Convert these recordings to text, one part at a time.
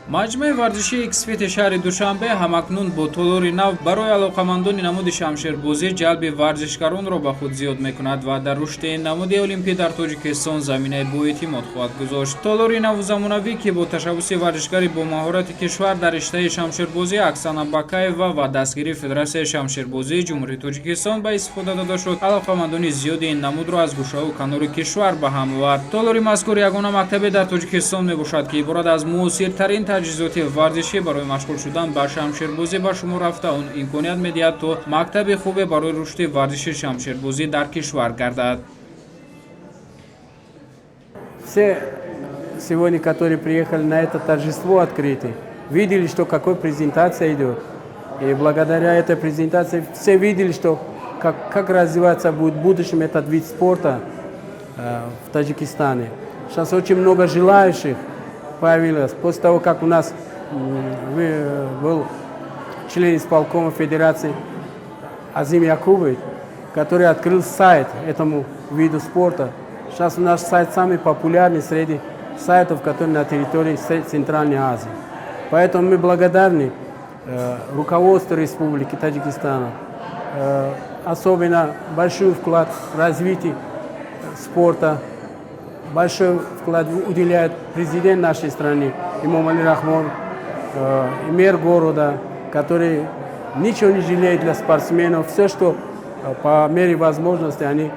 маҷмӯи варзиши X-Fit шаҳри Душанбе ҳамакнун бо толори нав барои алоқамандони намуди шамшербозӣ ҷалби варзишгаронро ба худ зиёд мекунад ва дар рушди ин намуди олимпӣ дар Тоҷикистон заминаи боэътимод хоҳад гузошт. Толори наву замонавӣ ки бо ташаббуси варзишгари бомаҳорати кишвар дар риштаи шамшербозӣ Оксана Бакаева ва дастгирии Федератсияи шамшербозии Ҷумҳурии Тоҷикистон ба истифода дода шуд, алоқамандони зиёди ин намудро аз гӯшаву канори кишвар ба ҳам овард. Толори мазкур ягона мактабе дар Тоҷикистон мебошад ки иборат аз муосиртарин таҷҳизоти варзишӣ барои машғул шудан ба шамшербозӣ ба шумор рафта, он имконият медиҳад то мактаби хубе барои рушди варзиши шамшербозӣ дар кишвар гардад. Все сегодня, которые приехали на это торжество открытие, видели, что какой презентация идет. И благодаря этой презентации все видели, что как развиваться будет в будущем этот вид спорта в Таджикистане. Сейчас очень много желающих появилось. После того, как у нас был член исполкома Федерации Азим Якубович, который открыл сайт этому виду спорта. Сейчас наш сайт самый популярный среди сайтов, которые на территории Центральной Азии. Поэтому мы благодарны руководству Республики Таджикистан. Особенно большой вклад в развитие спорта. Большой вклад уделяет президент нашей страны, Имом Али Рахмон, и мэр города, который ничего не жалеет для спортсменов. Все, что по мере возможности, они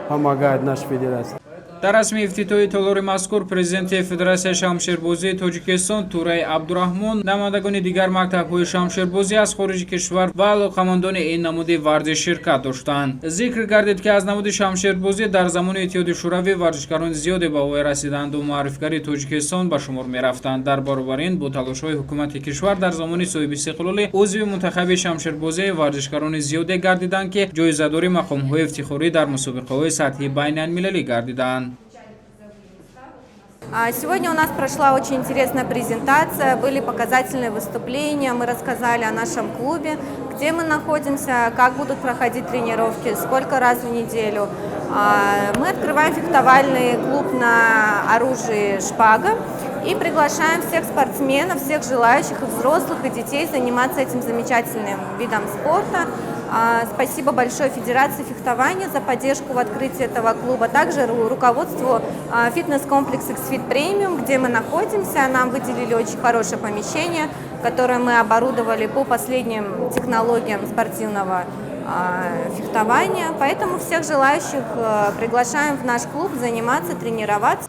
помогают нашей федерации. дар расми ифтитоҳи толори мазкур президенти Федератсияи шамшербозии Тоҷикистон Тураи Абдураҳмон, намоядагони дигар мактабҳои шамшербозӣ аз хориҷи кишвар ва алоқамандони ин намуди варзиш ширкат доштанд. Зикр гардид, ки аз намуди шамшербозӣ дар замони Иттиҳоди Шӯравӣ варзишгарони зиёде ба воя расиданду муаррифгари Тоҷикистон ба шумор мерафтанд. Дар баробар ин бо талошҳои ҳукумати кишвар дар замони соҳиби истиқлолӣ узви мунтахаби шамшербозии варзишгарони зиёде гардиданд, ки ҷоизадори мақомҳои ифтихорӣ дар мусобиқаҳои сатҳи байналмилалӣ гардиданд. Сегодня у нас прошла очень интересная презентация, были показательные выступления, мы рассказали о нашем клубе, где мы находимся, как будут проходить тренировки, сколько раз в неделю. Мы открываем фехтовальный клуб на оружии «Шпага» и приглашаем всех спортсменов, всех желающих, и взрослых, и детей заниматься этим замечательным видом спорта. Спасибо большое Федерации фехтования за поддержку в открытии этого клуба, также руководству фитнес-комплекс X-Fit Premium, где мы находимся. Нам выделили очень хорошее помещение, которое мы оборудовали по последним технологиям спортивного фехтования. Поэтому всех желающих приглашаем в наш клуб заниматься, тренироваться.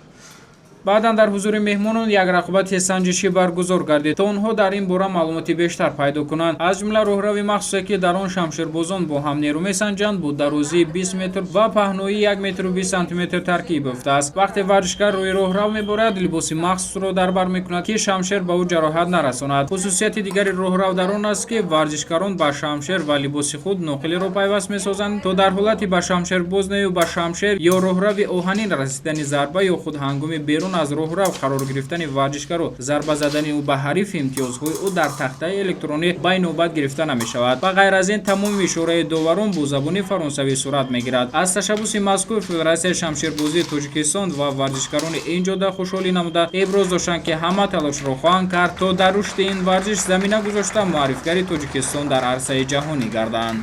баъдан дар ҳузури меҳмонон як рақобати санҷишӣ баргузор гардид, то онҳо дар ин бора маълумоти бештар пайдо кунанд. аз ҷумла роҳрави махсусе, ки дар он шамшербозон бо ҳам нерӯ месанҷанд, бо дарозии 20 метр ва паҳноии 1 метру 20 сантиметр таркиб ёфтааст. вақте варзишгар рӯи роҳрав меборад, либоси махсусро дар бар мекунад, ки шамшер ба ӯ ҷароҳат нарасонад. хусусияти дигари роҳрав дар он аст, ки варзишгарон ба шамшер ва либоси худ ноқилиро пайваст месозанд, то дар ҳолати ба шамшербоз наю ба шамшер ё роҳрави оҳанин расидани зарба ё худ ҳангоми берун аз роҳрав қарор гирифтани варзишгаро зарба задани ӯ ба ҳариф имтиёзҳои ӯ дар тахтаи электронӣ ба инобат гирифта намешавад. ба ғайр аз ин тамоми ишораи доварон бо забони фаронсавӣ сурат мегирад. аз ташаббуси мазкур Федератсияи шамшербозии Тоҷикистон ва варзишгарони ин ҷода хушҳолӣ намуда эброз доштанд, ки ҳама талошро хоҳанд кард то дар рушди ин варзиш замина гузошта муаррифгари Тоҷикистон дар арсаи ҷаҳонӣ гарданд.